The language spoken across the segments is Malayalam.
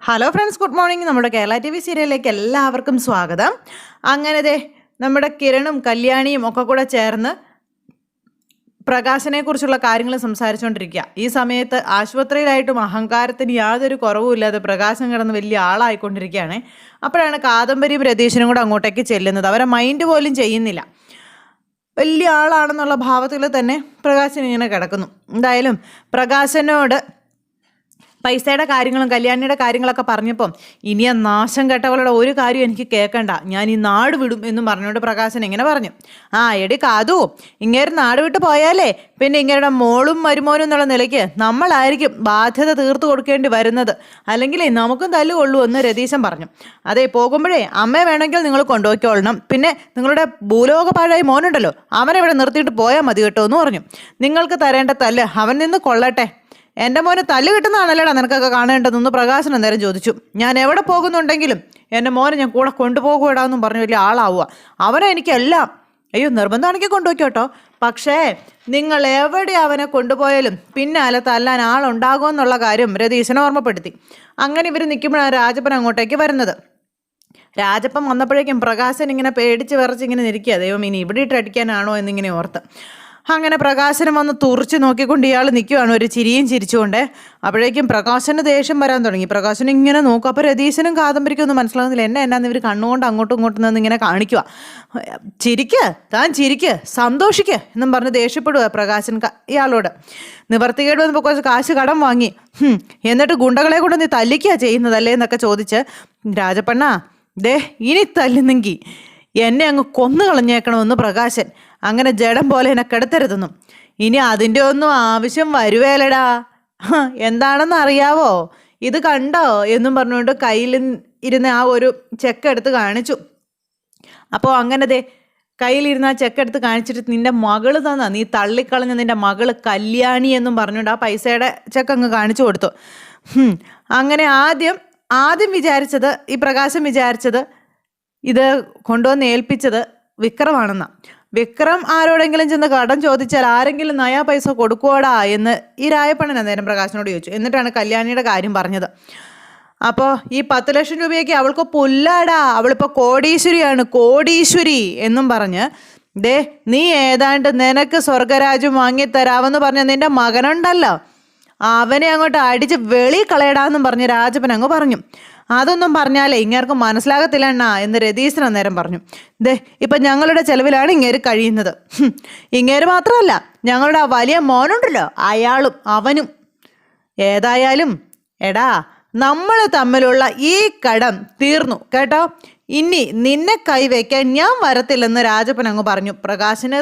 Hello friends, good morning. നമ്മുടെ കേരള ടി വി സീരിയലിലേക്ക് എല്ലാവർക്കും സ്വാഗതം. അങ്ങനെ നമ്മുടെ കിരണും കല്യാണിയും ഒക്കെ കൂടെ ചേർന്ന് പ്രകാശനെക്കുറിച്ചുള്ള കാര്യങ്ങൾ സംസാരിച്ചുകൊണ്ടിരിക്കുക. ഈ സമയത്ത് ആശുപത്രിയിലായിട്ടും അഹങ്കാരത്തിന് യാതൊരു കുറവുമില്ലാതെ പ്രകാശം കിടന്ന് വലിയ ആളായിക്കൊണ്ടിരിക്കുകയാണ്. അപ്പോഴാണ് കാദംബരിയും രതീശനും കൂടെ അങ്ങോട്ടേക്ക് ചെല്ലുന്നത്. അവരെ മൈൻഡ് പോലും ചെയ്യുന്നില്ല. വലിയ ആളാണെന്നുള്ള ഭാവത്തിൽ തന്നെ പ്രകാശൻ ഇങ്ങനെ കിടക്കുന്നു. എന്തായാലും പ്രകാശനോട് പൈസയുടെ കാര്യങ്ങളും കല്യാണിയുടെ കാര്യങ്ങളൊക്കെ പറഞ്ഞപ്പം ഇനി ആ നാശം കെട്ടവളുടെ ഒരു കാര്യം എനിക്ക് കേൾക്കണ്ട, ഞാൻ ഈ നാട് വിടും എന്നും പറഞ്ഞുകൊണ്ട് പ്രകാശൻ ഇങ്ങനെ പറഞ്ഞു. എടി കാതു, ഇങ്ങേര് നാട് വിട്ട് പോയാലേ പിന്നെ ഇങ്ങേരുടെ മോളും മരുമോനും എന്നുള്ള നിലയ്ക്ക് നമ്മളായിരിക്കും ബാധ്യത തീർത്തു കൊടുക്കേണ്ടി വരുന്നത്. അല്ലെങ്കിലേ നമുക്കും തല്ലുകൊള്ളൂ എന്ന് രതീശൻ പറഞ്ഞു. അതെ, പോകുമ്പോഴേ അമ്മയെ വേണമെങ്കിൽ നിങ്ങൾ കൊണ്ടുപോയിക്കോളണം. പിന്നെ നിങ്ങളുടെ ഭൂലോകപാഴായി മോനുണ്ടല്ലോ, അവനെ ഇവിടെ നിർത്തിയിട്ട് പോയാൽ മതി കേട്ടോ എന്ന് പറഞ്ഞു. നിങ്ങൾക്ക് തരേണ്ട തല്ല് അവൻ നിന്ന് കൊള്ളട്ടെ. എൻ്റെ മോന് തല്ല് കിട്ടുന്നതാണല്ലേടാ നിനക്കൊക്കെ കാണേണ്ടതെന്ന് പ്രകാശൻ അന്നേരം ചോദിച്ചു. ഞാൻ എവിടെ പോകുന്നുണ്ടെങ്കിലും എൻ്റെ മോനെ ഞാൻ കൂടെ കൊണ്ടുപോകൂടാന്നും പറഞ്ഞു വലിയ ആളാവുക. അവനെ എനിക്കെല്ലാം നിർബന്ധമാണെങ്കിൽ കൊണ്ടുപോയിക്കോട്ടോ, പക്ഷേ നിങ്ങൾ എവിടെ അവനെ കൊണ്ടുപോയാലും പിന്നാലെ തല്ലാൻ ആളുണ്ടാകുമെന്നുള്ള കാര്യം രതീശനെ ഓർമ്മപ്പെടുത്തി. അങ്ങനെ ഇവർ നിൽക്കുമ്പോഴാണ് രാജപ്പൻ അങ്ങോട്ടേക്ക് വരുന്നത്. രാജപ്പൻ വന്നപ്പോഴേക്കും പ്രകാശൻ ഇങ്ങനെ പേടിച്ച് വിറച്ചിങ്ങനെ നിൽക്കുക. ദൈവം ഇനി ഇവിടെ ഇട്ട് അടിക്കാനാണോ എന്നിങ്ങനെ ഓർത്ത്. അങ്ങനെ പ്രകാശനം വന്ന് തുറച്ച് നോക്കിക്കൊണ്ട് ഇയാൾ നിൽക്കുകയാണ്, ഒരു ചിരിയും ചിരിച്ചുകൊണ്ട്. അപ്പോഴേക്കും പ്രകാശന് ദേഷ്യം വരാൻ തുടങ്ങി. പ്രകാശൻ ഇങ്ങനെ നോക്കും. അപ്പോൾ രതീശനും കാദംബരിക്കും ഒന്നും മനസ്സിലാകുന്നില്ല. എന്നാന്ന് ഇവർ കണ്ണുകൊണ്ട് അങ്ങോട്ടും ഇങ്ങോട്ടും നിന്ന് ഇങ്ങനെ കാണിക്കുക. താൻ ചിരിക്ക്, സന്തോഷിക്ക് എന്നും പറഞ്ഞ് ദേഷ്യപ്പെടുക പ്രകാശൻ ഇയാളോട്. നിവർത്തികേട് വന്നപ്പോൾ കുറച്ച് കാശ് കടം വാങ്ങി, എന്നിട്ട് ഗുണ്ടകളെ കൊണ്ട് നീ തല്ലിക്കുക ചെയ്യുന്നതല്ലേ എന്നൊക്കെ ചോദിച്ച് രാജപ്പണ്ണ ഇനി തല്ലുന്നെങ്കിൽ എന്നെ അങ്ങ് കൊന്നു കളഞ്ഞേക്കണമെന്ന് പ്രകാശൻ. അങ്ങനെ ജഡം പോലെ എന്നെ കിടത്തരുതെന്നും. ഇനി അതിൻ്റെ ഒന്നും ആവശ്യം വരുവേലടാ, എന്താണെന്ന് അറിയാവോ, ഇത് കണ്ടോ എന്നും പറഞ്ഞുകൊണ്ട് കയ്യിൽ ഇരുന്ന് ആ ഒരു ചെക്ക് എടുത്ത് കാണിച്ചു. അപ്പോൾ അങ്ങനെ കയ്യിലിരുന്ന് ആ ചെക്ക് എടുത്ത് കാണിച്ചിട്ട് നിന്റെ മകള് തന്നാ, നീ തള്ളിക്കളഞ്ഞ നിന്റെ മകള് കല്യാണി എന്നും പറഞ്ഞുകൊണ്ട് ആ പൈസയുടെ ചെക്ക് അങ്ങ് കാണിച്ചു കൊടുത്തു. അങ്ങനെ ആദ്യം വിചാരിച്ചത്, ഈ പ്രകാശം വിചാരിച്ചത് ഇത് കൊണ്ടുവന്ന് ഏൽപ്പിച്ചത് വിക്രമാണെന്നാ. വിക്രം ആരോടെങ്കിലും ചെന്ന് കടം ചോദിച്ചാൽ ആരെങ്കിലും നയാ പൈസ കൊടുക്കുവാടാ എന്ന് ഈ രായപ്പണ്ണൻ അന്നേരം പ്രകാശനോട് ചോദിച്ചു. എന്നിട്ടാണ് കല്യാണിയുടെ കാര്യം പറഞ്ഞത്. അപ്പോൾ ഈ 10 ലക്ഷം രൂപയ്ക്ക് അവൾക്ക് പുല്ലാടാ, അവളിപ്പോൾ കോടീശ്വരി എന്നും പറഞ്ഞ് നീ ഏതാണ്ട് നിനക്ക് സ്വർഗരാജ്യം വാങ്ങിത്തരാമെന്ന് പറഞ്ഞ നിന്റെ മകനുണ്ടല്ലോ, അവനെ അങ്ങോട്ട് അടിച്ച് വെളി കളയടാന്നും പറഞ്ഞ് രാജപ്പൻ അങ്ങ് പറഞ്ഞു. അതൊന്നും പറഞ്ഞാലേ ഇങ്ങേർക്ക് മനസ്സിലാകത്തില്ല അണ്ണാ എന്ന് രതീശൻ അന്നേരം പറഞ്ഞു. ഇപ്പം ഞങ്ങളുടെ ചെലവിലാണ് ഇങ്ങേര് കഴിയുന്നത്. ഇങ്ങേര് മാത്രമല്ല, ഞങ്ങളുടെ ആ വലിയ മോനുണ്ടല്ലോ അയാളും അവനും. ഏതായാലും എടാ, നമ്മൾ തമ്മിലുള്ള ഈ കടം തീർന്നു കേട്ടോ, ഇനി നിന്നെ കൈവയ്ക്കാൻ ഞാൻ വരത്തില്ലെന്ന് രാജപ്പൻ അങ്ങ് പറഞ്ഞു. പ്രകാശന്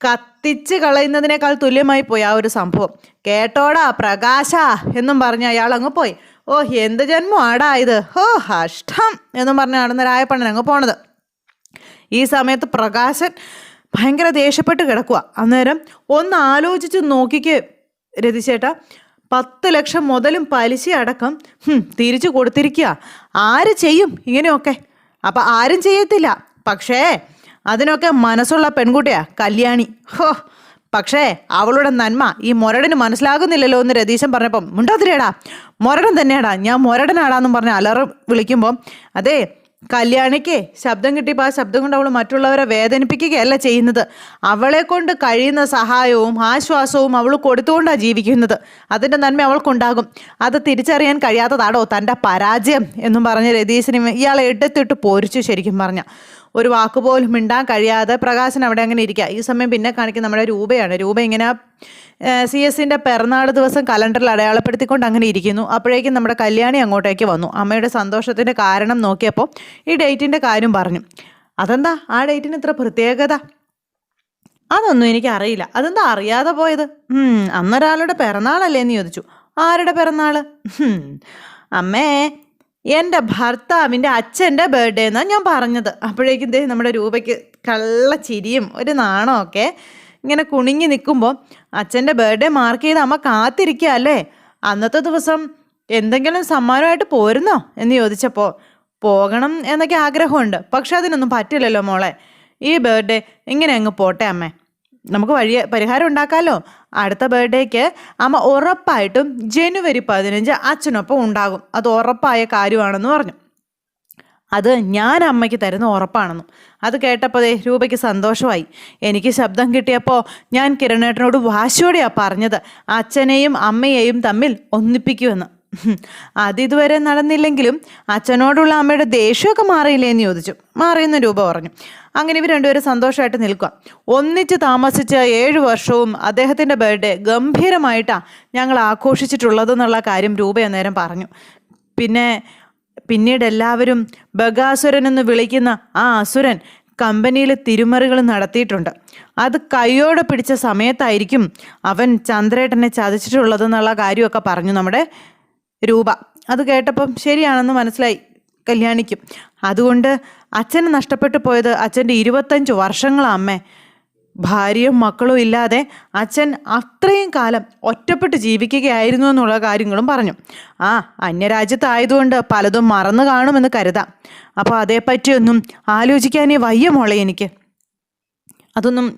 കത്തിച്ച് കളയുന്നതിനേക്കാൾ തുല്യമായി പോയി ആ ഒരു സംഭവം. കേട്ടോടാ പ്രകാശ എന്നും പറഞ്ഞ് അയാൾ അങ്ങ് പോയി. എന്ത് ജന്മം ആടാ ഇത്, അഷ്ടം എന്നും പറഞ്ഞാണ് രായപ്പണ്ണൻ അങ്ങ് പോണത്. ഈ സമയത്ത് പ്രകാശൻ ഭയങ്കര ദേഷ്യപ്പെട്ട് കിടക്കുക. അന്നേരം ഒന്ന് ആലോചിച്ച് നോക്കിക്ക് രതിച്ചേട്ടാ, 10 ലക്ഷം മുതലും പലിശ അടക്കം തിരിച്ചു കൊടുത്തിരിക്കുക. ആര് ചെയ്യും ഇങ്ങനെയൊക്കെ? അപ്പം ആരും ചെയ്യത്തില്ല. പക്ഷേ അതിനൊക്കെ മനസ്സുള്ള പെൺകുട്ടിയാ കല്യാണി. പക്ഷേ അവളുടെ നന്മ ഈ മുരടന് മനസ്സിലാകുന്നില്ലല്ലോ എന്ന് രതീശൻ പറഞ്ഞപ്പം, മുണ്ടാതിരേടാ, മുരടൻ തന്നെയാടാ, ഞാൻ മുരടനാടാന്നും പറഞ്ഞ് അലറി വിളിക്കുമ്പോൾ കല്യാണിക്ക് ശബ്ദം കിട്ടിയപ്പോൾ ആ ശബ്ദം കൊണ്ട് അവൾ മറ്റുള്ളവരെ വേദനിപ്പിക്കുകയല്ല ചെയ്യുന്നത്. അവളെ കൊണ്ട് കഴിയുന്ന സഹായവും ആശ്വാസവും അവൾ കൊടുത്തുകൊണ്ടാണ് ജീവിക്കുന്നത്. അതിൻ്റെ നന്മ അവൾക്കുണ്ടാകും. അത് തിരിച്ചറിയാൻ കഴിയാത്തതാടോ തൻ്റെ പരാജയം എന്നും പറഞ്ഞ് രതീശനും ഇയാളെ എടുത്തിട്ട് പൊരിച്ചു. ശരിക്കും പറഞ്ഞ ഒരു വാക്കുപോലും മിണ്ടാൻ കഴിയാതെ പ്രകാശൻ അവിടെ അങ്ങനെ ഇരിക്കുക. ഈ സമയം പിന്നെ കാണിക്കുന്ന നമ്മുടെ രൂപയാണ്. രൂപ ഇങ്ങനെ CS-ൻ്റെ പിറന്നാൾ ദിവസം കലണ്ടറിൽ അടയാളപ്പെടുത്തിക്കൊണ്ട് അങ്ങനെ ഇരിക്കുന്നു. അപ്പോഴേക്കും നമ്മുടെ കല്യാണി അങ്ങോട്ടേക്ക് വന്നു. അമ്മയുടെ സന്തോഷത്തിൻ്റെ കാരണം നോക്കിയപ്പോൾ ഈ ഡേറ്റിൻ്റെ കാര്യം പറഞ്ഞു. അതെന്താ ആ ഡേറ്റിന് ഇത്ര പ്രത്യേകത? അതൊന്നും എനിക്കറിയില്ല. അതെന്താ അറിയാതെ പോയത്? അന്നൊരാളുടെ പിറന്നാളല്ലേ എന്ന് ചോദിച്ചു. ആരുടെ പിറന്നാൾ? അമ്മേ, എൻ്റെ ഭർത്താവിൻ്റെ അച്ഛൻ്റെ ബർത്ത്ഡേ എന്നാണ് ഞാൻ പറഞ്ഞത്. അപ്പോഴേക്കും നമ്മുടെ രൂപയ്ക്ക് കള്ള ചിരിയും ഒരു നാണമൊക്കെ ഇങ്ങനെ കുണിങ്ങി നിൽക്കുമ്പോൾ, അച്ഛൻ്റെ ബർത്ത്ഡേ മാർക്ക് ചെയ്ത് അമ്മ കാത്തിരിക്കുക അല്ലേ, അന്നത്തെ ദിവസം എന്തെങ്കിലും സമ്മാനമായിട്ട് പോരുന്നോ എന്ന് ചോദിച്ചപ്പോൾ, പോകണം എന്നൊക്കെ ആഗ്രഹമുണ്ട്, പക്ഷെ അതിനൊന്നും പറ്റില്ലല്ലോ മോളെ, ഈ ബർത്ത്ഡേ ഇങ്ങനെ അങ്ങ് പോട്ടെ അമ്മേ, നമുക്ക് പരിഹാരം ഉണ്ടാക്കാമല്ലോ. അടുത്ത ബർത്ത്ഡേക്ക് അമ്മ ഉറപ്പായിട്ടും ജനുവരി 15 അച്ഛനൊപ്പം ഉണ്ടാകും, അത് ഉറപ്പായ കാര്യമാണെന്ന് പറഞ്ഞു. അത് ഞാൻ അമ്മയ്ക്ക് തരുന്ന ഉറപ്പാണെന്നും. അത് കേട്ടപ്പോൾ രൂപയ്ക്ക് സന്തോഷമായി. എനിക്ക് ശബ്ദം കിട്ടിയപ്പോൾ ഞാൻ കിരണേട്ടനോട് വാശിയോടെയാണ് പറഞ്ഞത് അച്ഛനെയും അമ്മയെയും തമ്മിൽ ഒന്നിപ്പിക്കുമെന്ന്. അതിതുവരെ നടന്നില്ലെങ്കിലും അച്ഛനോടുള്ള അമ്മയുടെ ദേഷ്യമൊക്കെ മാറിയില്ലേന്ന് ചോദിച്ചു. മാറിയെന്ന് രൂപ പറഞ്ഞു. അങ്ങനെ ഇവർ രണ്ടുപേരും സന്തോഷമായിട്ട് നിൽക്കുക. ഒന്നിച്ച് താമസിച്ച 7 വർഷവും അദ്ദേഹത്തിൻ്റെ ബർത്ത്ഡേ ഗംഭീരമായിട്ടാണ് ഞങ്ങൾ ആഘോഷിച്ചിട്ടുള്ളതെന്നുള്ള കാര്യം രൂപ അന്നേരം പറഞ്ഞു. പിന്നീട് എല്ലാവരും ബഗാസുരൻ എന്ന് വിളിക്കുന്ന ആ അസുരൻ കമ്പനിയിൽ തിരുമറികൾ നടത്തിയിട്ടുണ്ട്. അത് കൈയോടെ പിടിച്ച സമയത്തായിരിക്കും അവൻ ചന്ദ്രേട്ടനെ ചതിച്ചിട്ടുള്ളതെന്നുള്ള കാര്യമൊക്കെ പറഞ്ഞു നമ്മുടെ രൂപ. അത് കേട്ടപ്പം ശരിയാണെന്ന് മനസ്സിലായി കല്യാണിക്കും. അതുകൊണ്ട് അച്ഛന് നഷ്ടപ്പെട്ടു പോയത് അച്ഛൻ്റെ 25 വർഷങ്ങളാണ് അമ്മേ. ഭാര്യയും മക്കളും ഇല്ലാതെ അച്ഛൻ അത്രയും കാലം ഒറ്റപ്പെട്ട് ജീവിക്കുകയായിരുന്നു എന്നുള്ള കാര്യങ്ങളും പറഞ്ഞു. അന്യരാജ്യത്തായതുകൊണ്ട് പലതും മറന്നു കാണുമെന്ന് കരുതാം. അപ്പോൾ അതേപ്പറ്റിയൊന്നും ആലോചിക്കാനേ വയ്യ മോളെ എനിക്ക്. അതൊന്നും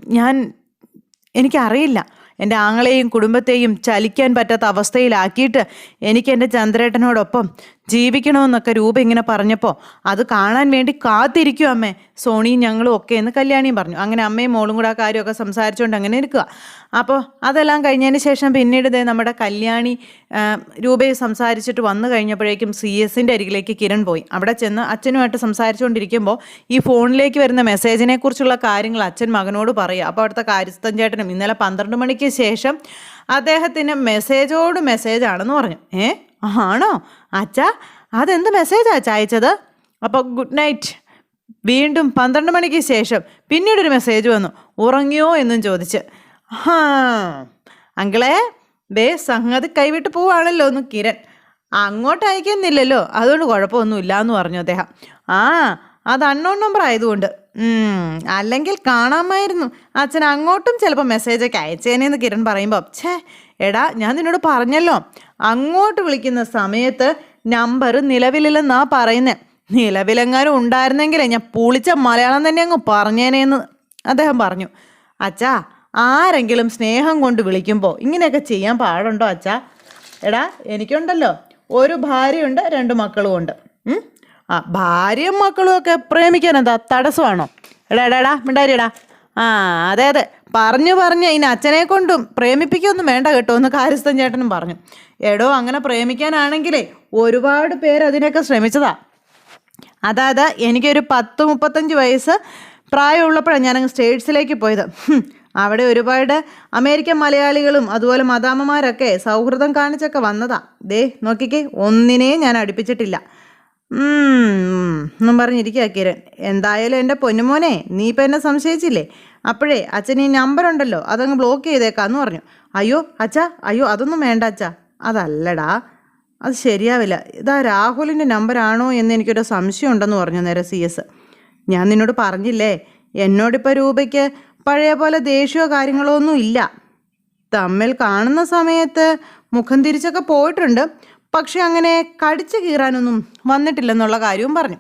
എനിക്കറിയില്ല. എൻ്റെ ആങ്ങളെയും കുടുംബത്തെയും ചലിക്കാൻ പറ്റാത്ത അവസ്ഥയിലാക്കിയിട്ട് എനിക്ക് എൻ്റെ ചന്ദ്രേട്ടനോടൊപ്പം ജീവിക്കണമെന്നൊക്കെ രൂപ ഇങ്ങനെ പറഞ്ഞപ്പോൾ അത് കാണാൻ വേണ്ടി കാത്തിരിക്കും അമ്മേ, സോണിയും ഞങ്ങളും ഒക്കെ എന്ന് കല്യാണിയും പറഞ്ഞു. അങ്ങനെ അമ്മയും മോളും കൂടെ ആ കാര്യമൊക്കെ സംസാരിച്ചുകൊണ്ട് അങ്ങനെ ഇരിക്കുക. അപ്പോൾ അതെല്ലാം കഴിഞ്ഞതിന് ശേഷം പിന്നീട് നമ്മുടെ കല്യാണി രൂപയെ സംസാരിച്ചിട്ട് വന്നു കഴിഞ്ഞപ്പോഴേക്കും CS-ൻ്റെ അരികിലേക്ക് കിരൺ പോയി. അവിടെ ചെന്ന് അച്ഛനുമായിട്ട് സംസാരിച്ചുകൊണ്ടിരിക്കുമ്പോൾ ഈ ഫോണിലേക്ക് വരുന്ന മെസ്സേജിനെ കുറിച്ചുള്ള കാര്യങ്ങൾ അച്ഛൻ മകനോട് പറയുക. അപ്പോൾ അവിടുത്തെ കാര്യസ്ഥൻ ചേട്ടനും ഇന്നലെ 12 മണിക്ക് ശേഷം അദ്ദേഹത്തിന് മെസ്സേജോട് മെസ്സേജാണെന്ന് പറഞ്ഞു. ആണോ അച്ഛാ, അതെന്ത് മെസ്സേജാ അച്ഛാ അയച്ചത്? അപ്പോൾ ഗുഡ് നൈറ്റ്. വീണ്ടും 12 മണിക്ക് ശേഷം പിന്നീടൊരു മെസ്സേജ് വന്നു, ഉറങ്ങിയോ എന്നും ചോദിച്ച്. അങ്കിളെ സംഗതി കൈവിട്ട് പോവാണല്ലോ എന്ന് കിരൺ. അങ്ങോട്ട് അയക്കുന്നില്ലല്ലോ, അതുകൊണ്ട് കുഴപ്പമൊന്നുമില്ല എന്ന് പറഞ്ഞു അദ്ദേഹം. അത് അൺനോൺ നമ്പർ ആയതുകൊണ്ട്. അല്ലെങ്കിൽ കാണാമായിരുന്നു, അച്ഛൻ അങ്ങോട്ടും ചിലപ്പോൾ മെസ്സേജൊക്കെ അയച്ചേനേന്ന് കിരൺ പറയുമ്പോൾ, എടാ ഞാൻ നിന്നോട് പറഞ്ഞല്ലോ അങ്ങോട്ട് വിളിക്കുന്ന സമയത്ത് നമ്പർ നിലവിലില്ലെന്നാ പറയുന്നത്. നിലവിലെങ്ങാനും ഉണ്ടായിരുന്നെങ്കിലേ ഞാൻ പുളിച്ച മലയാളം തന്നെ അങ്ങ് പറഞ്ഞേനേന്ന് അദ്ദേഹം പറഞ്ഞു. അച്ഛാ, ആരെങ്കിലും സ്നേഹം കൊണ്ട് വിളിക്കുമ്പോൾ ഇങ്ങനെയൊക്കെ ചെയ്യാൻ പാടുണ്ടോ അച്ഛാ? എടാ എനിക്കുണ്ടല്ലോ ഒരു ഭാര്യയുണ്ട്, 2 മക്കളും ഉണ്ട്. ഭാര്യയും മക്കളും ഒക്കെ പ്രേമിക്കാൻ എന്താ തടസ്സമാണോ? എടാ മിണ്ടാരിടാ. അതെ പറഞ്ഞു ഇനി അച്ഛനെ കൊണ്ടും പ്രേമിപ്പിക്കൊന്നും വേണ്ട കേട്ടോ എന്ന് കാര്യസ്ഥൻ ചേട്ടനും പറഞ്ഞു. എടോ അങ്ങനെ പ്രേമിക്കാനാണെങ്കിലേ ഒരുപാട് പേര് അതിനൊക്കെ ശ്രമിച്ചതാ. അതായത് എനിക്കൊരു 10-35 വയസ്സ് പ്രായമുള്ളപ്പോഴാണ് ഞാനങ്ങ് സ്റ്റേറ്റ്സിലേക്ക് പോയത്. അവിടെ ഒരുപാട് അമേരിക്കൻ മലയാളികളും അതുപോലെ മദാമ്മമാരൊക്കെ സൗഹൃദം കാണിച്ചൊക്കെ വന്നതാ. നോക്കിക്കേ, ഒന്നിനെയും ഞാൻ അടുപ്പിച്ചിട്ടില്ല എന്നും പറഞ്ഞിരിക്കുക കിരൺ. എന്തായാലും എൻ്റെ പൊന്നുമോനെ, നീ ഇപ്പം എന്നെ സംശയിച്ചില്ലേ? അപ്പോഴേ അച്ഛൻ ഈ നമ്പർ ഉണ്ടല്ലോ അതങ്ങ് ബ്ലോക്ക് ചെയ്തേക്കാന്ന് പറഞ്ഞു. അയ്യോ അച്ഛാ, അതൊന്നും വേണ്ട അച്ഛാ. അതല്ലടാ, അത് ശരിയാവില്ല. ഇതാ രാഹുലിൻ്റെ നമ്പറാണോ എന്ന് എനിക്കൊരു സംശയം ഉണ്ടെന്ന് പറഞ്ഞു നേരെ CS. ഞാൻ നിന്നോട് പറഞ്ഞില്ലേ, എന്നോടിപ്പോൾ രൂപയ്ക്ക് പഴയ പോലെ ദേഷ്യമോ കാര്യങ്ങളോ ഒന്നും ഇല്ല. തമ്മിൽ കാണുന്ന സമയത്ത് മുഖം തിരിച്ചൊക്കെ പോയിട്ടുണ്ട്, പക്ഷെ അങ്ങനെ കടിച്ചു കീറാനൊന്നും വന്നിട്ടില്ലെന്നുള്ള കാര്യവും പറഞ്ഞു.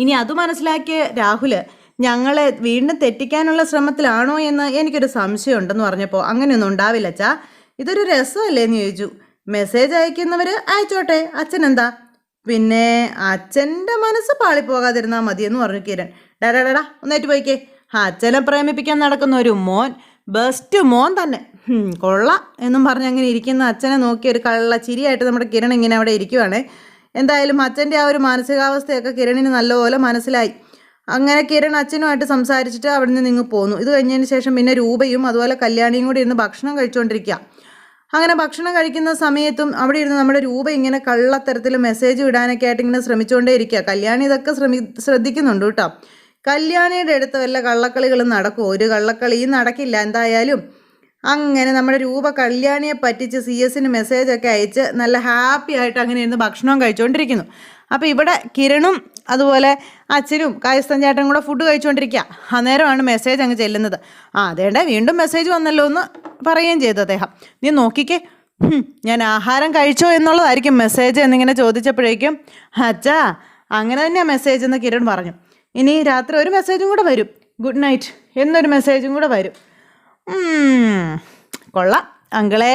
ഇനി അത് മനസ്സിലാക്കിയ രാഹുല് ഞങ്ങളെ വീണ്ടും തെറ്റിക്കാനുള്ള ശ്രമത്തിലാണോ എന്ന് എനിക്കൊരു സംശയം ഉണ്ടെന്ന് പറഞ്ഞപ്പോൾ, അങ്ങനെയൊന്നും ഉണ്ടാവില്ല അച്ഛാ, ഇതൊരു രസമല്ലേ എന്ന് ചോദിച്ചു. മെസ്സേജ് അയക്കുന്നവർ അയച്ചോട്ടെ, അച്ഛനെന്താ? പിന്നെ അച്ഛൻ്റെ മനസ്സ് പാളിപ്പോകാതിരുന്നാൽ മതിയെന്ന് പറഞ്ഞു കിരൺ. ഡാ ഒന്നേറ്റ് പോയിക്കേ. അച്ഛനെ പ്രേമിപ്പിക്കാൻ നടക്കുന്ന ഒരു മോൻ, ബെസ്റ്റ് മോൻ തന്നെ, കൊള്ളാം എന്നും പറഞ്ഞ് അങ്ങനെ ഇരിക്കുന്ന അച്ഛനെ നോക്കി ഒരു കള്ള ചിരിയായിട്ട് നമ്മുടെ കിരൺ ഇങ്ങനെ അവിടെ ഇരിക്കുവാണേ. എന്തായാലും അച്ഛൻ്റെ ആ ഒരു മാനസികാവസ്ഥയൊക്കെ കിരണിന് നല്ലപോലെ മനസ്സിലായി. അങ്ങനെ കിരൺ അച്ഛനുമായിട്ട് സംസാരിച്ചിട്ട് അവിടെ നിന്ന് ഇങ്ങ് പോന്നു. ഇത് കഴിഞ്ഞതിന് ശേഷം പിന്നെ രൂപയും അതുപോലെ കല്യാണിയും കൂടി ഇരുന്ന് ഭക്ഷണം കഴിച്ചുകൊണ്ടിരിക്കുക. അങ്ങനെ ഭക്ഷണം കഴിക്കുന്ന സമയത്തും അവിടെ ഇരുന്ന് നമ്മുടെ രൂപ ഇങ്ങനെ കള്ളത്തരത്തിൽ മെസ്സേജ് വിടാനൊക്കെ ആയിട്ട് ഇങ്ങനെ ശ്രമിച്ചുകൊണ്ടേ ഇരിക്കുക. കല്യാണി ഇതൊക്കെ ശ്രദ്ധിക്കുന്നുണ്ട് കേട്ടോ. കല്യാണിയുടെ അടുത്ത് വല്ല കള്ളക്കളികളും നടക്കും? ഒരു കള്ളക്കളിയും നടക്കില്ല. എന്തായാലും അങ്ങനെ നമ്മുടെ രൂപ കല്യാണിയെ പറ്റിച്ച് CS-ന് മെസ്സേജൊക്കെ അയച്ച് നല്ല ഹാപ്പി ആയിട്ട് അങ്ങനെ ഇരുന്ന് ഭക്ഷണം കഴിച്ചുകൊണ്ടിരിക്കുന്നു. അപ്പോൾ ഇവിടെ കിരണും അതുപോലെ അച്ഛനും കായസ്ഥൻ ചേട്ടനും കൂടെ ഫുഡ് കഴിച്ചുകൊണ്ടിരിക്കുക. അന്നേരമാണ് മെസ്സേജ് അങ്ങ് ചെല്ലുന്നത്. അതേണ്ട വീണ്ടും മെസ്സേജ് വന്നല്ലോ എന്ന് പറയുകയും ചെയ്തു അദ്ദേഹം. നീ നോക്കിക്കേ, ഞാൻ ആഹാരം കഴിച്ചോ എന്നുള്ളതായിരിക്കും മെസ്സേജ് എന്നിങ്ങനെ ചോദിച്ചപ്പോഴേക്കും, അച്ഛാ അങ്ങനെ തന്നെയാണ് മെസ്സേജ് എന്ന് കിരൺ പറഞ്ഞു. ഇനി രാത്രി ഒരു മെസ്സേജും കൂടെ വരും, ഗുഡ് നൈറ്റ് എന്നൊരു മെസ്സേജും കൂടെ വരും. കൊള്ളാം അങ്കിളേ,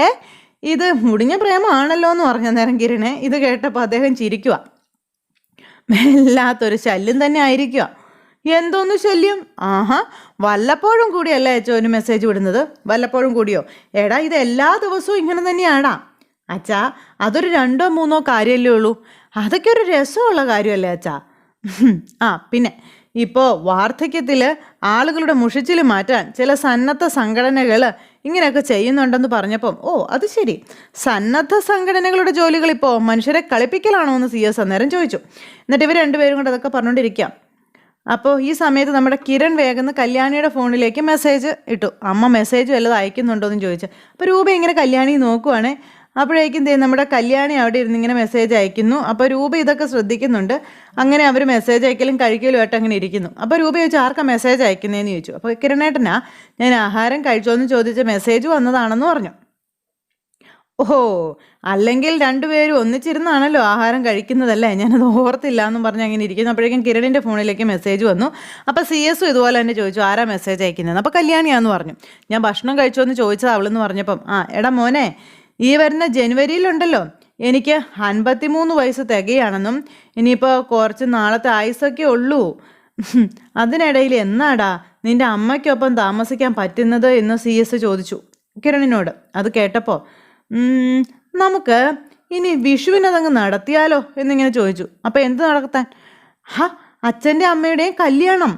ഇത് മുടിഞ്ഞ പ്രേമമാണല്ലോ എന്ന് പറഞ്ഞ നേരം കിരണേ ഇത് കേട്ടപ്പോൾ അദ്ദേഹം ചിരിക്കുക. വല്ലാത്തൊരു ശല്യം തന്നെ ആയിരിക്കുക. എന്തോന്നു ശല്യം? ആഹാ, വല്ലപ്പോഴും കൂടിയല്ലേ അച്ഛൻ ഒരു മെസ്സേജ് വിടുന്നത്? വല്ലപ്പോഴും കൂടിയോ? എടാ, ഇത് എല്ലാ ദിവസവും ഇങ്ങനെ തന്നെയാടാ. അച്ഛാ, അതൊരു 2-3 കാര്യമല്ലേ ഉള്ളൂ. അതൊക്കെ ഒരു രസമുള്ള കാര്യമല്ലേ അച്ഛാ? പിന്നെ ഇപ്പോൾ വാർദ്ധക്യത്തിൽ ആളുകളുടെ മുഷിച്ചിൽ മാറ്റാൻ ചില സന്നദ്ധ സംഘടനകൾ ഇങ്ങനെയൊക്കെ ചെയ്യുന്നുണ്ടെന്ന് പറഞ്ഞപ്പം, ഓ അത് ശരി, സന്നദ്ധ സംഘടനകളുടെ ജോലികൾ ഇപ്പോൾ മനുഷ്യരെ കളിപ്പിക്കലാണോ എന്ന് CS അന്നേരം ചോദിച്ചു. എന്നിട്ട് ഇവർ രണ്ടുപേരും കൂടെ അതൊക്കെ പറഞ്ഞുകൊണ്ടിരിക്കാം. അപ്പോൾ ഈ സമയത്ത് നമ്മുടെ കിരൺ വേഗം കല്യാണിയുടെ ഫോണിലേക്ക് മെസ്സേജ് ഇട്ടു. അമ്മ മെസ്സേജ് വല്ലതും അയക്കുന്നുണ്ടോ എന്ന് ചോദിച്ചു. അപ്പോൾ രൂപ ഇങ്ങനെ കല്യാണി നോക്കുവാണ്. അപ്പോഴേക്കും നമ്മുടെ കല്യാണി അവിടെ ഇരുന്ന് ഇങ്ങനെ മെസ്സേജ് അയക്കുന്നു. അപ്പോൾ രൂപ ഇതൊക്കെ ശ്രദ്ധിക്കുന്നുണ്ട്. അങ്ങനെ അവർ മെസ്സേജ് അയക്കലും കഴിക്കലും ആയിട്ട് അങ്ങനെ ഇരിക്കുന്നു. അപ്പോൾ രൂപ ചോദിച്ചു, ആർക്കാ മെസ്സേജ് അയക്കുന്നതെന്ന് ചോദിച്ചു. അപ്പോൾ കിരണേട്ടനാ, ഞാൻ ആഹാരം കഴിച്ചോന്ന് ചോദിച്ച മെസ്സേജ് വന്നതാണെന്ന് പറഞ്ഞു. ഓഹോ, അല്ലെങ്കിൽ രണ്ടുപേരും ഒന്നിച്ചിരുന്നാണല്ലോ ആഹാരം കഴിക്കുന്നതല്ലേ, ഞാനത് ഓർത്തില്ല എന്നും പറഞ്ഞ് അങ്ങനെ ഇരിക്കുന്നു. അപ്പോഴേക്കും കിരണിൻ്റെ ഫോണിലേക്ക് മെസ്സേജ് വന്നു. അപ്പോൾ CS ഇതുപോലെ തന്നെ ചോദിച്ചു, ആരാ മെസ്സേജ് അയക്കുന്നത്? അപ്പോൾ കല്യാണിയാന്ന് പറഞ്ഞു. ഞാൻ ഭക്ഷണം കഴിച്ചോന്ന് ചോദിച്ചത് അവളെന്ന് പറഞ്ഞപ്പം, എടാ മോനെ, ഈ വരുന്ന ജനുവരിയിലുണ്ടല്ലോ എനിക്ക് 53 വയസ്സ് തികയാണെന്നും ഇനിയിപ്പോൾ കുറച്ച് നാളത്തെ ആയുസൊക്കെ ഉള്ളൂ, അതിനിടയിൽ എന്നാടാ നിൻ്റെ അമ്മയ്ക്കൊപ്പം താമസിക്കാൻ പറ്റുന്നത് എന്ന് CS ചോദിച്ചു കിരണിനോട്. അത് കേട്ടപ്പോൾ, നമുക്ക് ഇനി വിഷുവിനതങ്ങ് നടത്തിയാലോ എന്നിങ്ങനെ ചോദിച്ചു. അപ്പോൾ എന്ത് നടത്താൻ? അച്ഛൻ്റെ അമ്മയുടെയും കല്യാണം.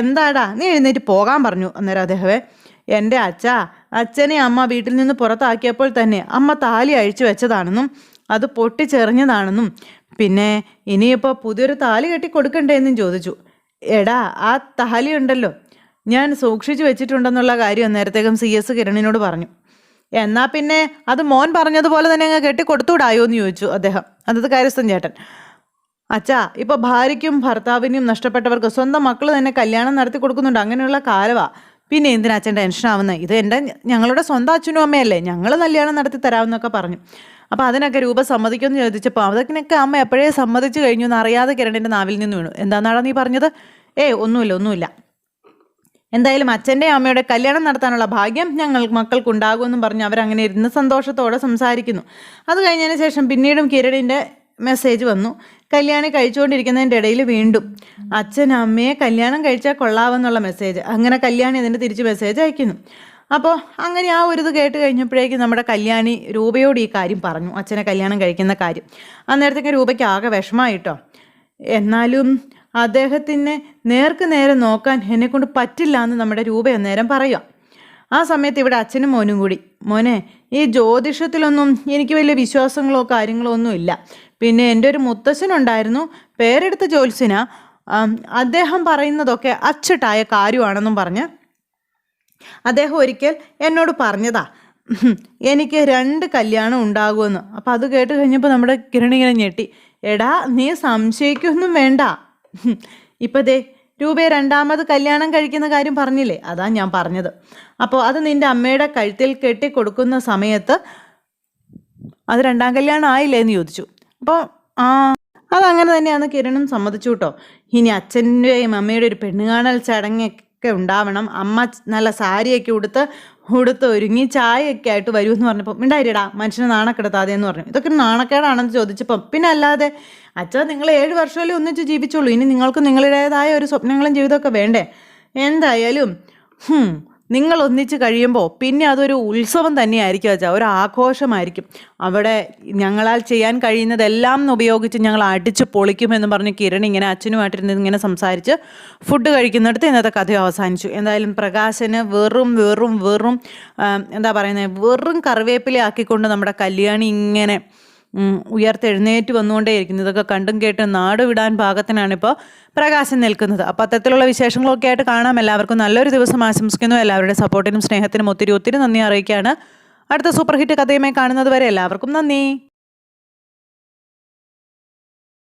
എന്താടാ, നീ എഴുന്നേറ്റ് പോകാൻ പറഞ്ഞു. അന്നേരം അദ്ദേഹമേ, എൻ്റെ അച്ഛനെ അമ്മ വീട്ടിൽ നിന്ന് പുറത്താക്കിയപ്പോൾ തന്നെ അമ്മ താലി അഴിച്ചു വെച്ചതാണെന്നും അത് പൊട്ടിച്ചെറിഞ്ഞതാണെന്നും പിന്നെ ഇനിയിപ്പോൾ പുതിയൊരു താലി കെട്ടി കൊടുക്കണ്ടേ എന്നും ചോദിച്ചു. എടാ, ആ താലി ഉണ്ടല്ലോ ഞാൻ സൂക്ഷിച്ചു വെച്ചിട്ടുണ്ടെന്നുള്ള കാര്യം അന്നേരത്തേക്കും CS കിരണിനോട് പറഞ്ഞു. എന്നാൽ പിന്നെ അത് മോൻ പറഞ്ഞതുപോലെ തന്നെ അങ്ങ് കെട്ടി കൊടുത്തുവിടായോ എന്ന് ചോദിച്ചു അദ്ദേഹം. അതത് കാര്യസ്ഥൻ ചേട്ടൻ. അച്ഛാ, ഇപ്പോൾ ഭാര്യയ്ക്കും ഭർത്താവിനും നഷ്ടപ്പെട്ടവർക്ക് സ്വന്തം മക്കൾ തന്നെ കല്യാണം നടത്തി കൊടുക്കുന്നുണ്ട്. അങ്ങനെയുള്ള കാലവാ. പിന്നെ എന്തിനാ അച്ഛൻ ടെൻഷനാവുന്നത്? ഇത് ഞങ്ങളുടെ സ്വന്തം അച്ഛനും അമ്മയല്ലേ, ഞങ്ങൾ കല്യാണം നടത്തി തരാമെന്നൊക്കെ പറഞ്ഞു. അപ്പോൾ അതിനൊക്കെ രൂപ സമ്മതിക്കുമെന്ന് ചോദിച്ചപ്പോൾ അതൊക്കെ അമ്മ എപ്പോഴേ സമ്മതിച്ചു കഴിഞ്ഞു എന്ന് അറിയാതെ കിരണിൻ്റെ നാവിൽ നിന്ന് വീണു. എന്താന്നാടാ നീ പറഞ്ഞത്? ഒന്നുമില്ല. എന്തായാലും അച്ഛൻ്റെ അമ്മയുടെ കല്യാണം നടത്താനുള്ള ഭാഗ്യം മക്കൾക്കുണ്ടാകുമെന്നും പറഞ്ഞ് അവരങ്ങനെ ഇരുന്ന് സന്തോഷത്തോടെ സംസാരിക്കുന്നു. അത് കഴിഞ്ഞതിന് ശേഷം പിന്നീടും കിരണിൻ്റെ മെസ്സേജ് വന്നു. കല്യാണം കഴിച്ചുകൊണ്ടിരിക്കുന്നതിൻ്റെ ഇടയിൽ വീണ്ടും അച്ഛൻ അമ്മയെ കല്യാണം കഴിച്ചാൽ കൊള്ളാമെന്നുള്ള മെസ്സേജ്. അങ്ങനെ കല്യാണി അതിൻ്റെ തിരിച്ച് മെസ്സേജ് അയക്കുന്നു. അപ്പോൾ അങ്ങനെ ആ ഒരു ഇത് കേട്ട് കഴിഞ്ഞപ്പോഴേക്കും നമ്മുടെ കല്യാണി രൂപയോട് ഈ കാര്യം പറഞ്ഞു, അച്ഛനെ കല്യാണം കഴിക്കുന്ന കാര്യം. അന്നേരത്തേക്ക് രൂപയ്ക്ക് ആകെ വിഷമമായിട്ടോ. എന്നാലും അദ്ദേഹത്തിനെ നേർക്ക് നേരെ നോക്കാൻ എന്നെക്കൊണ്ട് പറ്റില്ല എന്ന് നമ്മുടെ രൂപ അന്നേരം പറയുക. ആ സമയത്ത് ഇവിടെ അച്ഛനും മോനും കൂടി, മോനെ, ഈ ജ്യോതിഷത്തിലൊന്നും എനിക്ക് വലിയ വിശ്വാസങ്ങളോ കാര്യങ്ങളോ ഒന്നും ഇല്ല. പിന്നെ എൻ്റെ ഒരു മുത്തശ്ശനുണ്ടായിരുന്നു, പേരെടുത്ത ജ്യോത്സ്യനാ, അദ്ദേഹം പറയുന്നതൊക്കെ അച്ചട്ടായ കാര്യമാണെന്നും പറഞ്ഞ് അദ്ദേഹം ഒരിക്കൽ എന്നോട് പറഞ്ഞതാ എനിക്ക് 2 കല്യാണം ഉണ്ടാകുമെന്ന്. അപ്പം അത് കേട്ട് കഴിഞ്ഞപ്പോൾ നമ്മുടെ കിരണിങ്ങനെ ഞെട്ടി. എടാ, നീ സംശയിക്കൊന്നും വേണ്ട, ഇപ്പം രൂപയെ 2ാമത് കല്യാണം കഴിക്കുന്ന കാര്യം പറഞ്ഞില്ലേ, അതാ ഞാൻ പറഞ്ഞത്. അപ്പോൾ അത് നിൻ്റെ അമ്മയുടെ കഴുത്തിൽ കെട്ടി കൊടുക്കുന്ന സമയത്ത് അത് 2ാം കല്യാണം ആയില്ലേ എന്ന് ചോദിച്ചു. അപ്പോൾ അതങ്ങനെ തന്നെയാണെന്ന് കിരണും സമ്മതിച്ചു കേട്ടോ. ഇനി അച്ഛൻ്റെയും അമ്മയുടെ ഒരു പെണ്ണുകാണൽ ചടങ്ങൊക്കെ ഉണ്ടാവണം. അമ്മ നല്ല സാരിയൊക്കെ ഉടുത്ത് ഒരുങ്ങി ചായയൊക്കെ ആയിട്ട് വരുമെന്ന് പറഞ്ഞപ്പോൾ, മിണ്ടായിരടാ, മനുഷ്യനെ നാണക്കെടുത്താതെ എന്ന് പറഞ്ഞു. ഇതൊക്കെ നാണക്കേടാണെന്ന് ചോദിച്ചപ്പം, പിന്നെ അല്ലാതെ അച്ഛാ, നിങ്ങൾ 7 വർഷമല്ലേ ഒന്നിച്ച് ജീവിച്ചുള്ളൂ, ഇനി നിങ്ങൾക്ക് നിങ്ങളുടേതായ ഒരു സ്വപ്നങ്ങളും ജീവിതമൊക്കെ വേണ്ടേ? എന്തായാലും നിങ്ങൾ ഒന്നിച്ച് കഴിയുമ്പോൾ പിന്നെ അതൊരു ഉത്സവം തന്നെയായിരിക്കും അച്ഛാ, ഒരു ആഘോഷമായിരിക്കും. അവിടെ ഞങ്ങളാൽ ചെയ്യാൻ കഴിയുന്നതെല്ലാം ഉപയോഗിച്ച് ഞങ്ങൾ അടിച്ച് പൊളിക്കുമെന്ന് പറഞ്ഞ് കിരൺ ഇങ്ങനെ അച്ഛനുമായിട്ടിരുന്ന് ഇങ്ങനെ സംസാരിച്ച് ഫുഡ് കഴിക്കുന്നിടത്ത് ഇന്നത്തെ കഥ അവസാനിച്ചു. എന്തായാലും പ്രകാശന് വെറും എന്താ പറയുന്നത്, വെറും കറിവേപ്പില ആക്കിക്കൊണ്ട് നമ്മുടെ കല്യാണി ഇങ്ങനെ ഉയർത്തെഴുന്നേറ്റ് വന്നുകൊണ്ടേയിരിക്കുന്നു. ഇതൊക്കെ കണ്ടും കേട്ടും നാട് വിടാൻ പാകത്തിനാണിപ്പോൾ പ്രകാശൻ നിൽക്കുന്നത്. അപ്പോൾ അത്തരത്തിലുള്ള വിശേഷങ്ങളൊക്കെ ആയിട്ട് കാണാം. എല്ലാവർക്കും നല്ലൊരു ദിവസം ആശംസിക്കുന്നു. എല്ലാവരുടെ സപ്പോർട്ടിനും സ്നേഹത്തിനും ഒത്തിരി നന്ദി അറിയിക്കുകയാണ്. അടുത്ത സൂപ്പർ ഹിറ്റ് കഥയുമായി കാണുന്നത് വരെ എല്ലാവർക്കും നന്ദി.